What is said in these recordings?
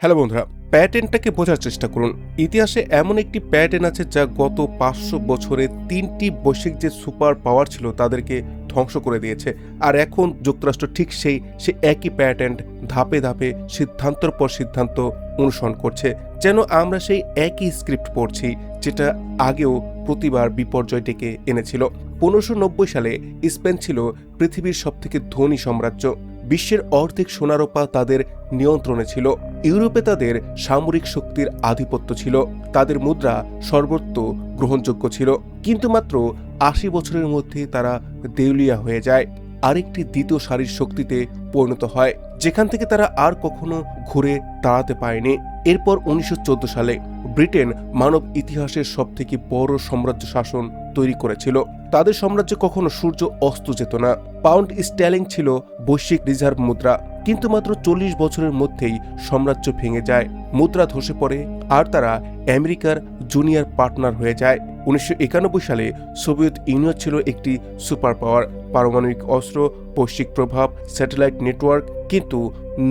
Hello বন্ধুরা, প্যাটার্নটাকে বোঝার চেষ্টা করুন। ইতিহাসে এমন একটি প্যাটার্ন আছে যা গত ৫০০ বছরে ৩টি বৈশ্বিক যে সুপার পাওয়ার ছিল তাদেরকে ধ্বংস করে দিয়েছে। আর এখন যুক্তরাষ্ট্র ঠিক সে একই প্যাটার্ন ধাপে ধাপে সিদ্ধান্তের পর সিদ্ধান্ত অনুসরণ করছে, যেন আমরা সেই একই স্ক্রিপ্ট পড়ছি যেটা আগেও প্রতিবার বিপর্যয় ডেকে এনেছিল। ১৫৯০ সালে স্পেন ছিল পৃথিবীর সবথেকে ধনী সাম্রাজ্য। বিশ্বের অর্ধেক সোনারোপা তাদের নিয়ন্ত্রণে ছিল। ইউরোপে তাদের সামরিক শক্তির আধিপত্য ছিল। তাদের মুদ্রা সর্বত্র গ্রহণযোগ্য ছিল। কিন্তু মাত্র ৮০ বছরের মধ্যে তারা দেউলিয়া হয়ে যায়, আরেকটি দ্বিতীয় সারির শক্তিতে পরিণত হয়, যেখান থেকে তারা আর কখনো ঘুরে দাঁড়াতে পারেনি। এরপর ১৯১৪ সালে ব্রিটেন মানব ইতিহাসের সবথেকে বড় সাম্রাজ্য শাসন তৈরি করেছিল। তাদের সাম্রাজ্যে কখনো সূর্য অস্ত যেত না। পাউন্ড স্টার্লিং ছিল বৈশ্বিক রিজার্ভ মুদ্রা, কিন্তু মাত্র ৪০ বছরের মধ্যেই সাম্রাজ্য ভেঙে যায়, মুদ্রা ধসে পড়ে, আর তারা আমেরিকার জুনিয়র পার্টনার হয়ে যায়। ১৯৯১ সালে সোভিয়েত ইউনিয়ন ছিল একটি সুপার পাওয়ার, পারমাণবিক অস্ত্র, বৈশ্বিক প্রভাব, স্যাটেলাইট নেটওয়ার্ক, কিন্তু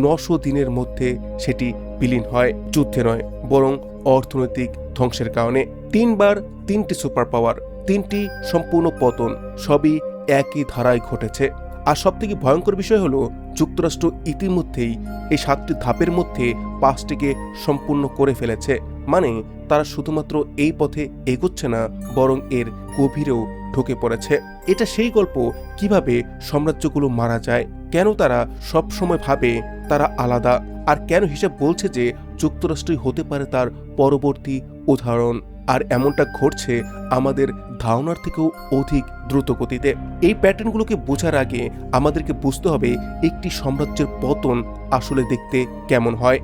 ৯০০ দিনের মধ্যে সেটি বিলীন হয়, যুদ্ধে নয় বরং অর্থনৈতিক ধ্বংসের কারণে। তিনবার তিনটি সুপার পাওয়ার, তিনটি সম্পূর্ণ পতন, সবই একই ধারায় ঘটেছে। আর সবথেকে ভয়ঙ্কর বিষয় হলো যুক্তরাষ্ট্র ইতিমধ্যেই এই ৭টি ধাপের মধ্যে ৫টিকে সম্পূর্ণ করে ফেলেছে। মানে তারা শুধুমাত্র এই পথে এগোচ্ছে না, বরং এর গভীরেও ঢুকে পড়েছে। এটা সেই গল্প কিভাবে সাম্রাজ্যগুলো মারা যায়, কেন তারা সব সময় ভাবে তারা আলাদা, আর কেন হিসাব বলছে যে যুক্তরাষ্ট্রই হতে পারে তার পরবর্তী উদাহরণ। আর এমনটা ঘটছে আমাদের ধারণার থেকেও অধিক দ্রুত গতিতে। এই প্যাটার্নগুলোকে বোঝার আগে আমাদেরকে বুঝতে হবে একটি সাম্রাজ্যের পতন আসলে দেখতে কেমন হয়।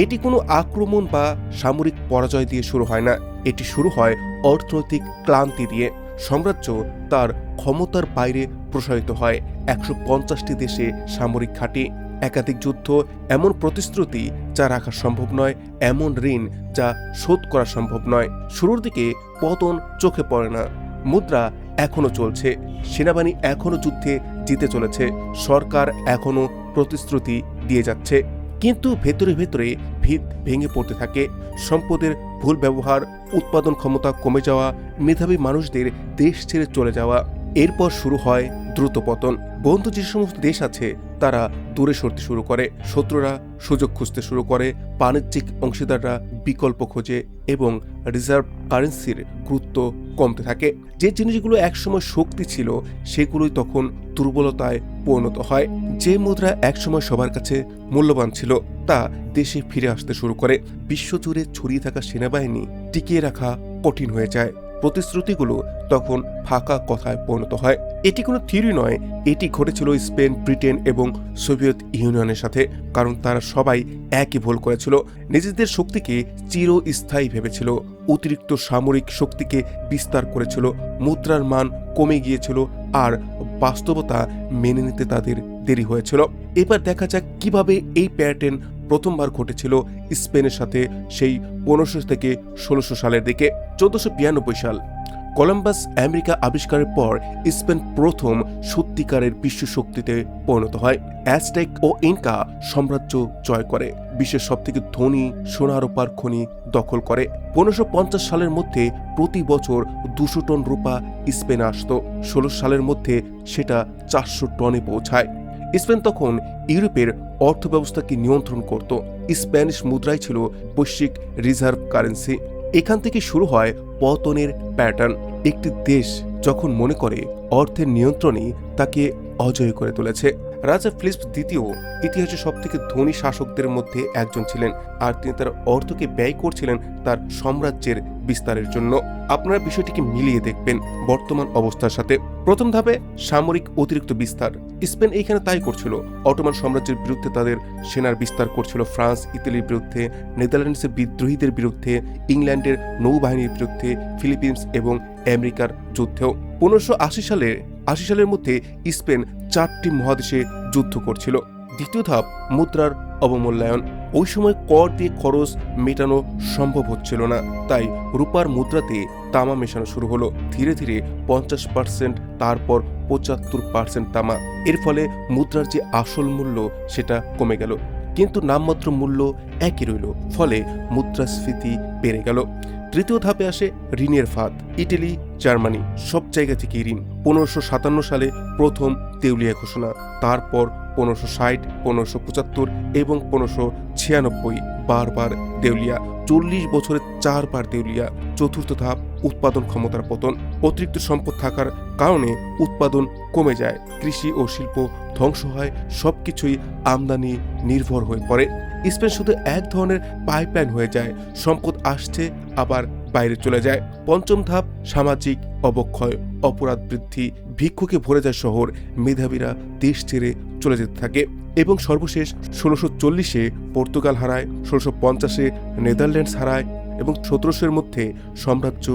এটি কোনো আক্রমণ বা সামরিক পরাজয় দিয়ে শুরু হয় না, এটি শুরু হয় অর্থনৈতিক ক্লান্তি দিয়ে। সাম্রাজ্য তার ক্ষমতার বাইরে প্রসারিত হয়, ১৫০টি দেশে সামরিক ঘাঁটি, একাধিক যুদ্ধ, এমন প্রতিশ্রুতি যা রাখা সম্ভব নয়, এমন ঋণ যা শোধ করা সম্ভব নয়। শুরুর দিকে পতন চোখে পড়ে না, মুদ্রা এখনো চলছে, সেনাবাহিনী এখনো যুদ্ধে জিতে চলেছে, সরকার এখনো প্রতিশ্রুতি দিয়ে যাচ্ছে, কিন্তু ভেতরে ভেতরে ভিত ভেঙে পড়তে থাকে। সম্পদের ভুল ব্যবহার, উৎপাদন ক্ষমতা কমে যাওয়া, মেধাবী মানুষদের দেশ ছেড়ে চলে যাওয়া। এরপর শুরু হয় দ্রুত পতন। বন্ধু যে সমস্ত দেশ আছে তারা দূরে সরতে শুরু করে, শত্রুরা সুযোগ খুঁজতে শুরু করে, বাণিজ্যিক অংশীদাররা বিকল্প খোঁজে, এবং রিজার্ভ কারেন্সির গুরুত্ব কমতে থাকে। যে জিনিসগুলো একসময় শক্তি ছিল সেগুলোই তখন দুর্বলতায় পরিণত হয়। যে মুদ্রা একসময় সবার কাছে মূল্যবান ছিল তা দেশে ফিরে আসতে শুরু করে। বিশ্বজুড়ে ছড়িয়ে থাকা সেনাবাহিনী টিকিয়ে রাখা কঠিন হয়ে যায়। প্রতিশ্রুতিগুলো তখন ফাঁকা কথায় পরিণত হয়। এটি কোনো থিওরি নয়, এটি ঘটেছিল স্পেন, ব্রিটেন এবং সোভিয়েত ইউনিয়নের সাথে, কারণ তারা সবাই একই ভুল করেছিল। নিজেদের শক্তিকে চিরস্থায়ী ভেবেছিল, অতিরিক্ত সামরিক শক্তিকে বিস্তার করেছিল, মুদ্রার মান কমে গিয়েছিল, আর বাস্তবতা মেনে নিতে তাদের দেরি হয়েছিল। এবার দেখা যাক কিভাবে এই প্যাটার্ন প্রথমবার ঘটেছিল স্পেনের সাথে সেই ১৫০০ থেকে ১৬০০ সালের দিকে। ১৪৯২ সাল কলম্বাস আমেরিকা আবিষ্কারের পর স্পেন প্রথম সত্যিকারের বিশ্ব শক্তিতে পরিণত হয়। অ্যাজটেক ও ইনকা সাম্রাজ্য জয় করে, বিশ্বের সবথেকে ধনী সোনারূপার খনি দখল করে। ১৫৫০ সালের মধ্যে প্রতি বছর ২০০ টন রূপা স্পেনে আসত, ১৬ সালের মধ্যে সেটা ৪০০ টনে পৌঁছায়। স্পেন তখন ইউরোপের অর্থব্যবস্থাকে নিয়ন্ত্রণ করত। স্প্যানিশ মুদ্রাই ছিল বৈশ্বিক রিজার্ভ কারেন্সি। এখান থেকে শুরু হয় পতনের প্যাটার্ন। একটি দেশ যখন মনে করে অর্থের নিয়ন্ত্রণই তাকে অজয় করে তুলেছে। রাজা ফিলিপ দ্বিতীয় ইতিহাসের সবথেকে ধনী শাসকদের মধ্যে একজন ছিলেন, আর তিনি তার অর্থকে ব্যয় করছিলেন তার সাম্রাজ্যের বিস্তারের জন্য। আপনারা বিষয়টিকে মিলিয়ে দেখবেন বর্তমান অবস্থার সাথে। প্রথম ধাপে সামরিক অতিরিক্ত বিস্তার। স্পেন এইখানে তাই করছিল। অটোমান সাম্রাজ্যের বিরুদ্ধে তাদের সেনার বিস্তার করছিল, ফ্রান্স, ইতালির বিরুদ্ধে, নেদারল্যান্ডসের বিদ্রোহীদের বিরুদ্ধে, ইংল্যান্ডের নৌবাহিনীর বিরুদ্ধে, ফিলিপিন্স এবং আমেরিকার যুদ্ধেও। ১৫৮০ সালের মধ্যে স্পেন 4টি মহাদেশে যুদ্ধ করছিল। দ্বিতীয় ধাপ মুদ্রার অবমূল্যায়ন। ওই সময় কর দিয়ে খরচ মেটানো সম্ভব হচ্ছিল না, তাই রূপার মুদ্রাতে তামা মেশানো শুরু হলো। ধীরে ধীরে ৫০%, তারপর ৭৫% তামা। এর ফলে মুদ্রার যে আসল মূল্য সেটা কমে গেল। কিন্তু নামমাত্র মূল্য একই রইল, ফলে মুদ্রাস্ফীতি বেড়ে গেল। তৃতীয় ধাপে আসে ঋণের ফাঁদ। ইটালি, জার্মানি সব জায়গা থেকে ঋণ। 1557 সালে প্রথম দেউলিয়া ঘোষণা, তারপর 1560, 1575 এবং 1596 বারবার দেউলিয়া। 40 বছরে 4 বার দেউলিয়া। চতুর্থ ধাপ উৎপাদন ক্ষমতার পতন। অতিরিক্ত সম্পদ থাকার কারণে উৎপাদন কমে যায়, কৃষি ও শিল্প ধ্বংস হয়, সবকিছুই আমদানি নির্ভর হয়ে পড়ে। স্পেন শুধু এক ধরনের পাইপলাইন হয়ে যায়, সম্পদ আসছে আবার বাইরে চলে যায়। পঞ্চম ধাপ সামাজিক অবক্ষয়, অপরাধ বৃদ্ধি, ভিক্ষুকে ভরে যায় শহর, মেধাবীরা দেশ ছেড়ে চলে যেতে থাকে। এবং সর্বশেষ 1640-এ পর্তুগাল হারায়, 1650-এ নেদারল্যান্ডস হারায় এবং 1700-এর মধ্যে সাম্রাজ্য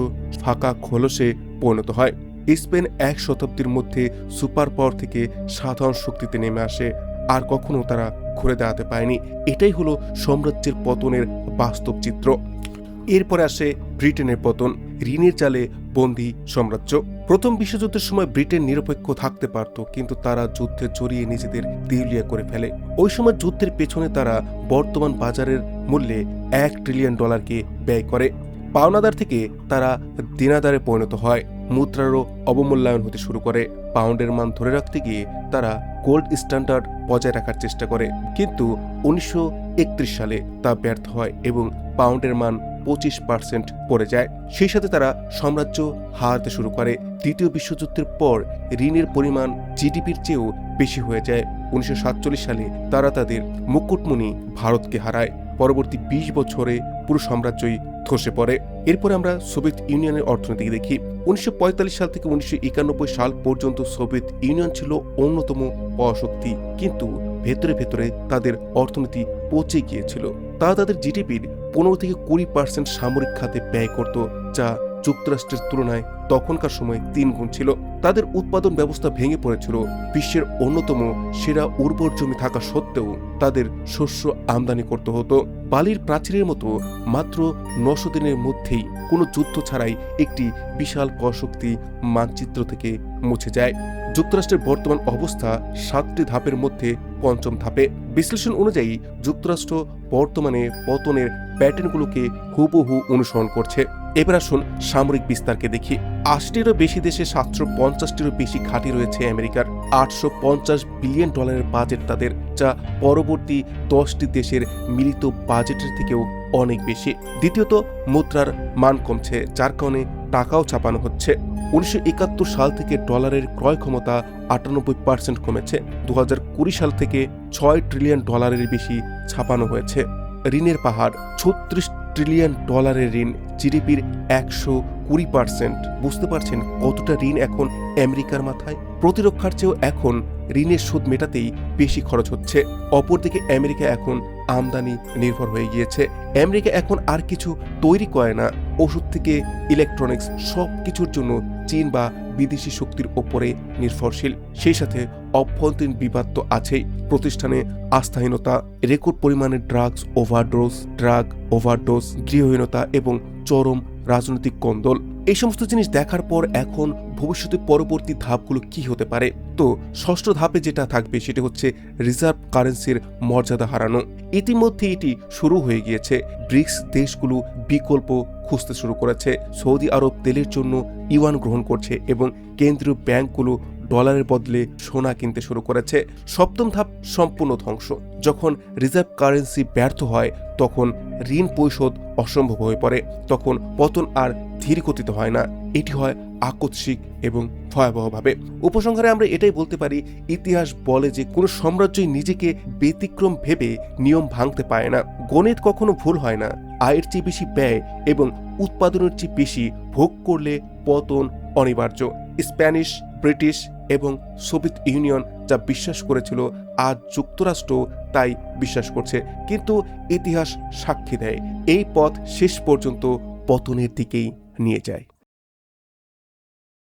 ফাঁকা খোলসে পরিণত হয়। স্পেন এক শতাব্দীর মধ্যে সুপার পাওয়ার থেকে সাধারণ শক্তিতে নেমে আসে, আর কখনো তারা ঘুরে দাঁড়াতে পারেনি। এটাই হলো সাম্রাজ্যের পতনের বাস্তব চিত্র। এরপরে আসে ব্রিটেনের পতন, ঋণের জালে বন্দী সাম্রাজ্য। প্রথম বিশ্বযুদ্ধের সময় ব্রিটেন নিরপেক্ষ থাকতে পারত, কিন্তু তারা যুদ্ধে জড়িয়ে নিজেদের দেউলিয়া করে ফেলে। ওই সময় যুদ্ধের পেছনে তারা বর্তমান বাজারের মূল্যে $1 ট্রিলিয়ন ব্যয় করে। পাওনাদার থেকে তারা দেনাদারে পরিণত হয়, মুদ্রারও অবমূল্যায়ন হতে শুরু করে। পাউন্ডের মান ধরে রাখতে গিয়ে তারা গোল্ড স্ট্যান্ডার্ড বজায় রাখার চেষ্টা করে, কিন্তু 1931 সালে তা ব্যর্থ হয় এবং পাউন্ডের মান 25% পড়ে যায়। সেই সাথে তারা সাম্রাজ্য হারাতে শুরু করে। দ্বিতীয় বিশ্বযুদ্ধের পর ঋণের পরিমাণ জিডিপির চেয়েও বেশি হয়ে যায়। 1947 সালে তারা তাদের মুকুটমণি ভারতকে হারায়। পরবর্তী 20 বছরে পুরো সাম্রাজ্যই ধসে পড়ে। এরপরে আমরা সোভিয়েত ইউনিয়নের অর্থনীতি দেখি। 1945 সাল থেকে 1991 সাল পর্যন্ত সোভিয়েত ইউনিয়ন ছিল অন্যতম পরাশক্তি, কিন্তু ভেতরে ভেতরে তাদের অর্থনীতি পচে গিয়েছিল। তারা তাদের জিডিপির 15 থেকে 20% সামরিক খাতে ব্যয় করত, যা যুক্তরাষ্ট্রের তুলনায় তখনকার সময় 3 গুণ ছিল। তাদের উৎপাদন ব্যবস্থা ভেঙে পড়েছিল। বিশ্বের অন্যতম সেরা উর্বর জমি থাকা সত্ত্বেও তাদের শস্য আমদানি করতে হতো। বালির প্রাচীরের মতো মাত্র 900 দিনের মধ্যেই কোনো যুদ্ধ ছাড়াই একটি বিশাল পরাশক্তি মানচিত্র থেকে মুছে যায়। যুক্তরাষ্ট্রের বর্তমান অবস্থা 7টি ধাপের মধ্যে পঞ্চম ধাপে। বিশ্লেষণ অনুযায়ী যুক্তরাষ্ট্র বর্তমানে পতনের প্যাটার্নগুলোকে হুবহু অনুসরণ করছে। এবার আসুন সামরিক বিস্তারকে দেখি। 80টিরও বেশি দেশে 750টিরও বেশি ঘাঁটি রয়েছে আমেরিকার। $850 বিলিয়ন বাজেট তাদের, যা পরবর্তী 10টি দেশের মিলিত বাজেটের থেকেও অনেক বেশি। দ্বিতীয়ত, মুদ্রার মান কমছে, যার কারণে টাকাও ছাপানো হচ্ছে। 1971 সাল থেকে ডলারের ক্রয় ক্ষমতা 98% কমেছে। 2020 সাল থেকে $6 ট্রিলিয়ন বেশি ছাপানো হয়েছে। ঋণের পাহাড়, 36 ট্রিলিয়ন ঋণ, জিডিপির 120%। বুঝতে পারছেন কতটা ঋণ এখন আমেরিকার মাথায়? প্রতিরক্ষার চেয়েও এখন ঋণের সুদ মেটাতেই বেশি খরচ হচ্ছে। অপরদিকে আমেরিকা এখন আমদানি নির্ভর হয়ে গিয়েছে। আমেরিকা এখন আর কিছু তৈরি করে না, ওষুধ থেকে ইলেকট্রনিক্স সবকিছুর জন্য চীন বা বিদেশি শক্তির ওপরে নির্ভরশীল। সেই সাথে অভ্যন্তরীণ বিবাদ তো আছেই। প্রতিষ্ঠানে আস্থাহীনতা, রেকর্ড পরিমাণে ড্রাগ ওভারডোজ, গৃহহীনতা এবং চরম রাজনৈতিক কোন্দল। এই সমস্ত জিনিস দেখার পর এখন ভবিষ্যতে পরবর্তী ধাপগুলো কি হতে পারে? তো ষষ্ঠ ধাপে যেটা থাকবে সেটা হচ্ছে রিজার্ভ কারেন্সির মর্যাদা হারানো। ইতিমধ্যে এটি শুরু হয়ে গিয়েছে। ব্রিক্স দেশগুলো বিকল্প খুঁজতে শুরু করেছে। সৌদি আরব তেলের জন্য ইউয়ান গ্রহণ করছে এবং কেন্দ্রীয় ব্যাংকগুলো ডলারের বদলে সোনা কিনতে শুরু করেছে। সপ্তম ধাপ সম্পূর্ণ ধ্বংস। যখন রিজার্ভ কারেন্সি ব্যর্থ হয়, তখন ঋণ পরিশোধ অসম্ভব হয়ে পড়ে। তখন পতন আর ধীরগতিতে হয় না, এটি হয় আকস্মিক এবং ভয়াবহভাবে। উপসংহারে আমরা এটাই বলতে পারি, ইতিহাস বলে যে কোনো সাম্রাজ্যই নিজেকে ব্যতিক্রম ভেবে নিয়ম ভাঙতে পারে না। গণিত কখনো ভুল হয় না। আয়ের চেয়ে বেশি ব্যয় এবং উৎপাদনের চেয়ে বেশি ভোগ করলে পতন অনিবার্য। স্প্যানিশ, ব্রিটিশ এবং সোভিয়েত ইউনিয়ন যা বিশ্বাস করেছিল, আজ যুক্তরাষ্ট্র তাই বিশ্বাস করছে। কিন্তু ইতিহাস সাক্ষী দেয়, এই পথ শেষ পর্যন্ত পতনের দিকেই নিয়ে যায়।